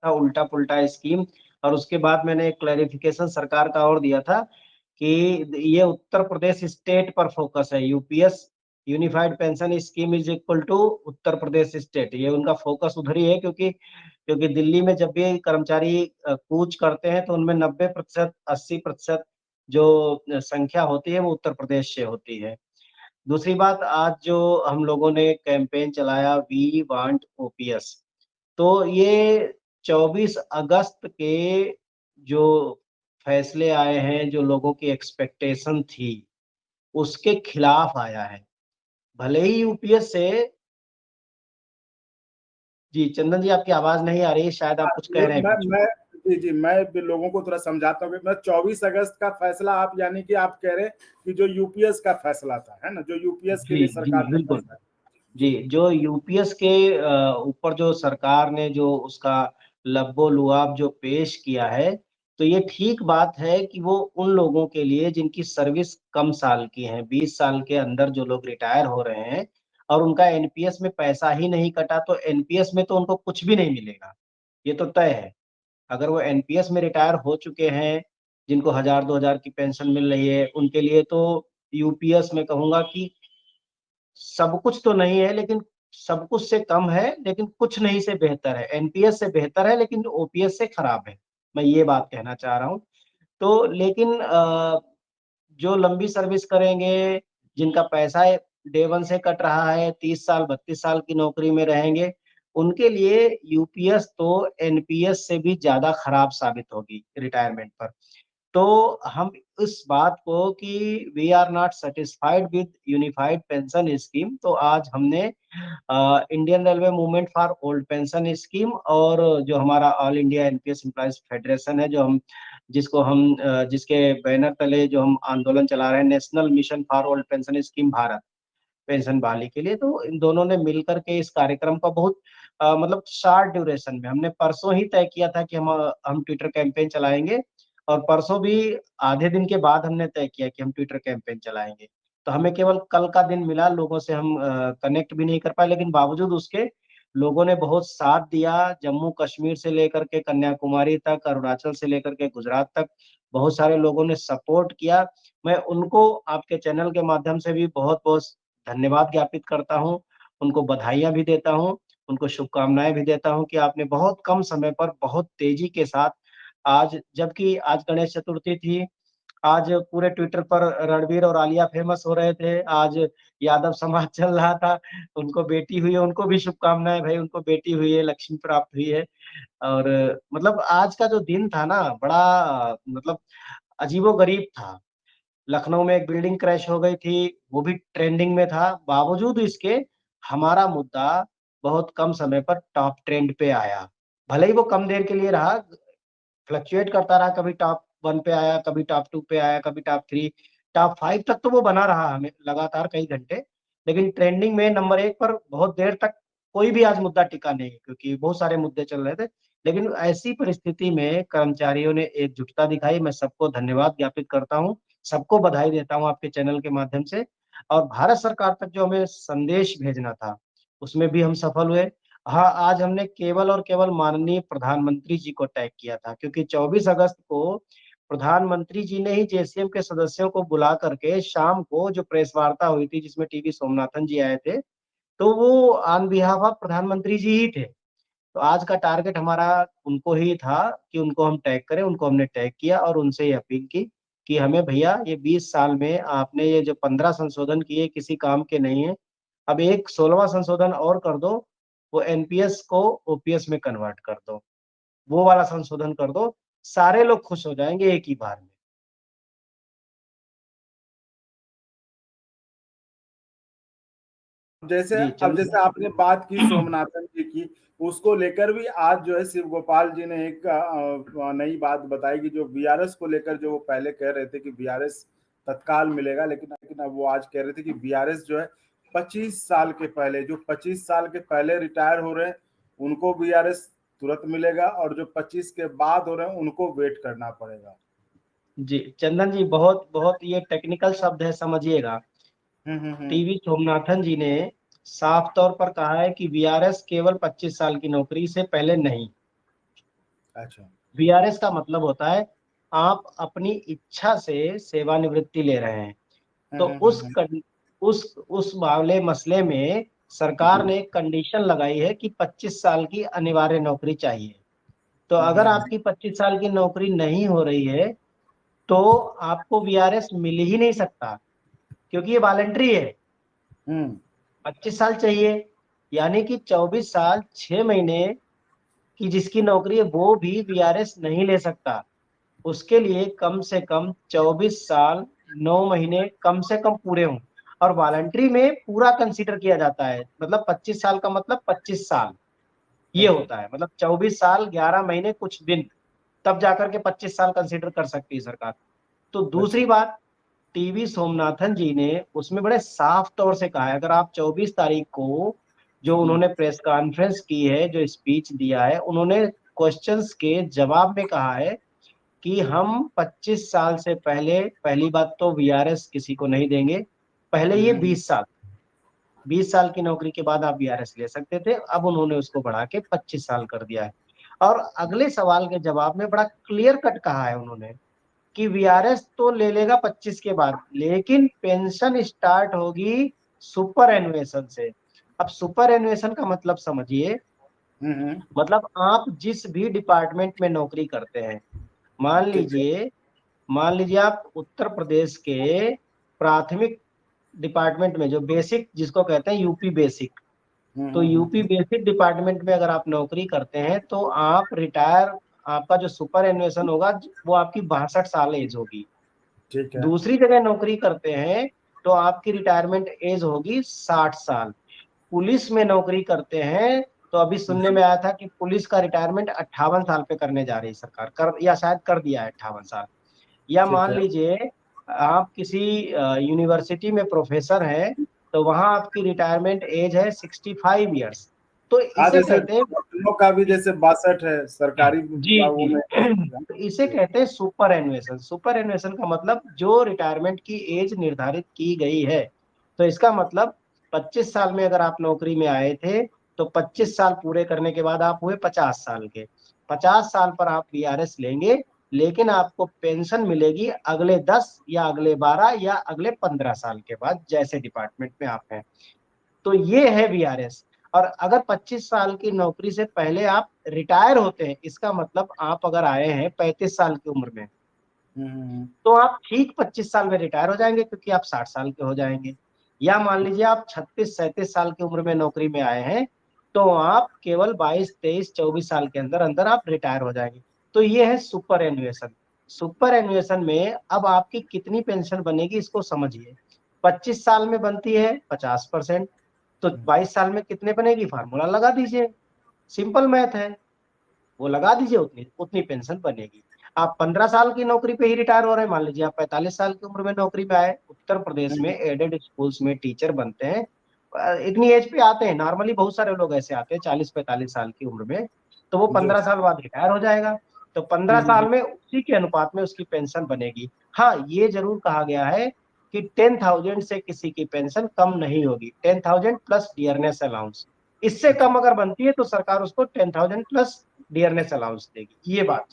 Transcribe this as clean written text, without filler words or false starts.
था उल्टा पुल्टा स्कीम। और उसके बाद मैंने एक क्लैरिफिकेशन सरकार का और दिया था कि ये उत्तर प्रदेश स्टेट पर फोकस है। UPS unified pension scheme is equal to Uttar Pradesh state, ये उनका फोकस उधर ही है। क्योंकि क्योंकि दिल्ली में जब भी कर्मचारी कूच करते हैं तो उनमें 90%, 80% जो संख्या होती है वो उत्तर प्रदेश से होती है। दूसरी बात, आज जो हम लोगों ने कैंपेन चलाया वी वांट ओपीएस, तो ये 24 अगस्त के जो फैसले आए हैं, जो लोगों की एक्सपेक्टेशन थी, उसके खिलाफ आया है। भले ही यूपीएस से। जी चंदन जी, आपकी आवाज नहीं आ रही है, शायद आप कुछ कह रहे हैं मैं कुछ। मैं जी जी, मैं भी लोगों को थोड़ा समझाता हूँ कि मैं 24 अगस्त का फैसला, आप यानी कि आप कह रहे हैं कि जो यूपीएस का फैसला था, है ना, जो यूपीएस के जी लिए जी सरकार ने बिल्कुल। फैसला। जी, जी जो यूपीएस के ऊपर जो सरकार ने जो उसका लब्बो लुआब जो पेश किया है, तो ये ठीक बात है कि वो उन लोगों के लिए जिनकी सर्विस कम साल की है, 20 साल के अंदर जो लोग रिटायर हो रहे हैं और उनका एनपीएस में पैसा ही नहीं कटा, तो एनपीएस में तो उनको कुछ भी नहीं मिलेगा, ये तो तय है। अगर वो एनपीएस में रिटायर हो चुके हैं, जिनको 1000-2000 की पेंशन मिल रही है, उनके लिए तो यूपीएस में कहूंगा कि सब कुछ तो नहीं है, लेकिन सब कुछ से कम है, लेकिन कुछ नहीं से बेहतर है। एनपीएस से बेहतर है, लेकिन ओपीएस से खराब है। मैं ये बात कहना चाह रहा हूँ। तो लेकिन जो लंबी सर्विस करेंगे, जिनका पैसा डे वन से कट रहा है, 30 साल 32 साल की नौकरी में रहेंगे, उनके लिए यूपीएस तो एनपीएस से भी ज्यादा खराब साबित होगी रिटायरमेंट पर। तो हम इस बात को कि we are not satisfied with unified pension scheme, तो आज हमने Indian railway movement for old pension scheme और जो हमारा all India NPS employees federation है, जो हम जिसको हम जिसके बैनर तले जो हम आंदोलन चला रहे हैं, national mission for old pension scheme Bharat pension बहाली के लिए, तो इन दोनों ने मिलकर के इस कार्यक्रम का बहुत मतलब शॉर्ट ड्यूरेशन में, हमने परसों ही तय किया था कि हम ट्विटर कैंपेन चलाएंगे। और परसों भी आधे दिन के बाद हमने तय किया कि हम ट्विटर कैंपेन चलाएंगे। तो हमें केवल कल का दिन मिला, लोगों से हम कनेक्ट भी नहीं कर पाए, लेकिन बावजूद उसके लोगों ने बहुत साथ दिया। जम्मू कश्मीर से लेकर के कन्याकुमारी तक, अरुणाचल से लेकर के गुजरात तक बहुत सारे लोगों ने सपोर्ट किया। मैं उनको आपके चैनल के माध्यम से भी बहुत बहुत धन्यवाद ज्ञापित करता हूँ, उनको बधाइयाँ भी देता हूँ, उनको शुभकामनाएँ भी देता हूँ कि आपने बहुत कम समय पर बहुत तेज़ी के साथ, आज जबकि आज गणेश चतुर्थी थी, आज पूरे ट्विटर पर रणवीर और आलिया फेमस हो रहे थे, आज यादव समाज चल रहा था, उनको बेटी हुई है, उनको भी शुभकामनाएँ भाई, उनको बेटी हुई है, लक्ष्मी प्राप्त हुई है। और मतलब आज का जो दिन था ना, बड़ा मतलब अजीबो-गरीब था। लखनऊ में एक बिल्डिंग क्रैश हो गई थी, वो भी ट्रेंडिंग में था। बावजूद इसके हमारा मुद्दा बहुत कम समय पर टॉप ट्रेंड पे आया। भले ही वो कम देर के लिए रहा, फ्लक्चुएट करता रहा, कभी टॉप 1 पे आया, कभी टॉप 2 पे आया, कभी टॉप 3, टॉप 5 तक तो वो बना रहा हमें लगातार कई घंटे। लेकिन ट्रेंडिंग में नंबर 1 पर बहुत देर तक कोई भी आज मुद्दा टिका नहीं, क्योंकि बहुत सारे मुद्दे चल रहे थे। लेकिन ऐसी परिस्थिति में कर्मचारियों ने एकजुटता दिखाई, मैं सबको धन्यवाद ज्ञापित करता हूँ, सबको बधाई देता हूँ आपके चैनल के माध्यम से। और भारत सरकार तक जो हमें संदेश भेजना था, उसमें भी हम सफल हुए। हाँ, आज हमने केवल और केवल माननीय प्रधानमंत्री जी को टैग किया था, क्योंकि 24 अगस्त को प्रधानमंत्री जी ने ही जेसीएम के सदस्यों को बुला करके शाम को जो प्रेस वार्ता हुई थी, जिसमें टीवी सोमनाथन जी आए थे, तो वो ऑन बिहाफ ऑफ प्रधानमंत्री जी ही थे। तो आज का टारगेट हमारा उनको ही था कि उनको हम टैग करें, उनको हमने टैग किया और उनसे ये अपील की कि हमें भैया, ये 20 साल में आपने ये जो 15 संशोधन किए किसी काम के नहीं है, अब एक 16वां संशोधन और कर दो, वो एनपीएस को ओपीएस में कन्वर्ट कर दो, वो वाला संशोधन कर दो, सारे लोग खुश हो जाएंगे एक ही बार में। जैसे, जी अब चंदन। जैसे आपने बात की सोमनाथन जी की, उसको लेकर भी आज जो है शिव गोपाल जी ने एक नई बात बताई कि जो बीआरएस को लेकर, जो वो पहले कह रहे थे कि बीआरएस तत्काल मिलेगा, लेकिन अब वो आज कह रहे थे कि बीआरएस जो है 25 साल के पहले, जो 25 साल के पहले रिटायर हो रहे हैं उनको बीआरएस तुरंत मिलेगा, और जो 25 के बाद हो रहे हैं उनको वेट करना पड़ेगा। जी चंदन जी, बहुत बहुत ये टेक्निकल शब्द है, समझिएगा। हम्म। टीवी सोमनाथन जी ने साफ तौर पर कहा है कि वीआरएस केवल 25 साल की नौकरी से पहले नहीं, अच्छा। वीआरएस का मतलब होता है आप अपनी इच्छा से सेवानिवृत्ति ले रहे हैं। तो हम्म। उस वाले मसले में सरकार ने एक कंडीशन लगाई है कि 25 साल की अनिवार्य नौकरी चाहिए। तो अगर हम्म। आपकी 25 साल की नौकरी नहीं हो रही है तो आपको वीआरएस मिल ही नहीं सकता, क्योंकि ये वॉलंटरी है। हम्म। 25 साल चाहिए, यानी कि 24 साल 6 महीने की जिसकी नौकरी है वो भी वीआरएस नहीं ले सकता। उसके लिए कम से कम 24 साल 9 महीने कम से कम पूरे हों। और वॉलंटरी में पूरा कंसीडर किया जाता है, मतलब 25 साल का मतलब 25 साल ये ओके। होता है, मतलब 24 साल 11 महीने कुछ दिन, तब जाकर के 25 साल कंसीडर कर सकती है सरकार। तो अच्छा। दूसरी बात, टीवी सोमनाथन जी ने उसमें बड़े साफ तौर से कहा है, अगर आप 24 तारीख को जो हम्म। उन्होंने प्रेस कॉन्फ्रेंस की है, जो स्पीच दिया है, उन्होंने क्वेश्चंस के जवाब में कहा है कि हम 25 साल से पहले पहली बात तो वीआरएस किसी को नहीं देंगे। पहले ये हम्म। 20 साल की नौकरी के बाद आप वीआरएस ले सकते थे, अब उन्होंने उसको बढ़ा के 25 साल कर दिया है। और अगले सवाल के जवाब में बड़ा क्लियर कट कहा है उन्होंने कि वीआरएस तो ले लेगा 25 के बाद, लेकिन पेंशन स्टार्ट होगी सुपर एनुएशन से। अब सुपर एनुएशन का मतलब समझिए, हम्म। मतलब आप जिस भी डिपार्टमेंट में नौकरी करते हैं, मान ठीक है। लीजिए मान लीजिए आप उत्तर प्रदेश के प्राथमिक डिपार्टमेंट में, जो बेसिक जिसको कहते हैं यूपी बेसिक, तो यूपी हम्म। बेसिक डिपार्टमेंट में अगर आप नौकरी करते हैं तो आप रिटायर, आपका जो सुपर एनुएशन होगा वो आपकी 62 साल एज होगी। ठीक है। दूसरी जगह नौकरी करते हैं तो आपकी रिटायरमेंट एज होगी 60 साल। पुलिस में नौकरी करते हैं तो अभी सुनने में आया था कि पुलिस का रिटायरमेंट 58 साल पे करने जा रही है सरकार, कर या शायद कर दिया है 58 साल। या ठीक मान है। लीजिए आप किसी यूनिवर्सिटी में प्रोफेसर हैं, तो वहां आपकी रिटायरमेंट एज है 65 ईयर्स। तो हाँ, इसे जैसे कहते हैं, डॉक्टरों का भी जैसे 62 है सरकारी जी विभागों जी, में। तो इसे कहते हैं सुपर एनुएशन। सुपर एनुएशन का मतलब जो रिटायरमेंट की एज निर्धारित की गई है। तो इसका मतलब 25 साल में अगर आप नौकरी में आए थे तो 25 साल पूरे करने के बाद आप हुए 50 साल के। 50 साल पर आप वीआरएस लेंगे, लेकिन आपको पेंशन मिलेगी अगले 10 या अगले 12 या अगले 15 साल के बाद, जैसे डिपार्टमेंट में आप हैं। तो ये है वीआरएस। और अगर 25 साल की नौकरी से पहले आप रिटायर होते हैं, इसका मतलब आप अगर आए हैं 35 साल की उम्र में, हम्म। तो आप ठीक 25 साल में रिटायर हो जाएंगे, क्योंकि आप 60 साल के हो जाएंगे। या मान लीजिए आप 36-37 साल की उम्र में नौकरी में आए हैं, तो आप केवल 22-23-24 साल के अंदर अंदर आप रिटायर हो जाएंगे। तो ये है सुपर एनुएशन। सुपर एनुएशन में अब आपकी कितनी पेंशन बनेगी इसको समझिए। 25 साल में बनती है 50%, तो 22 साल में कितने बनेगी, फार्मूला लगा दीजिए, सिंपल मैथ है, वो लगा दीजिए, उतनी उतनी पेंशन बनेगी। आप 15 साल की नौकरी पे ही रिटायर हो रहे हैं, मान लीजिए आप 45 साल की उम्र में नौकरी पे आए, उत्तर प्रदेश में हम्म। एडेड स्कूल्स में टीचर बनते हैं, इतनी एज पे आते हैं नॉर्मली, बहुत सारे लोग ऐसे आते हैं 40-45 साल की उम्र में, तो वो जी। 15 साल बाद रिटायर हो जाएगा। तो 15 हम्म। साल में उसी के अनुपात में उसकी पेंशन बनेगी। हाँ, ये जरूर कहा गया है कि 10,000 से किसी की पेंशन कम नहीं होगी, 10,000 प्लस डियरनेस अलाउंस। इससे अच्छा। कम अगर बनती है तो सरकार उसको 10,000 प्लस डियरनेस अलाउंस देगी, ये बात।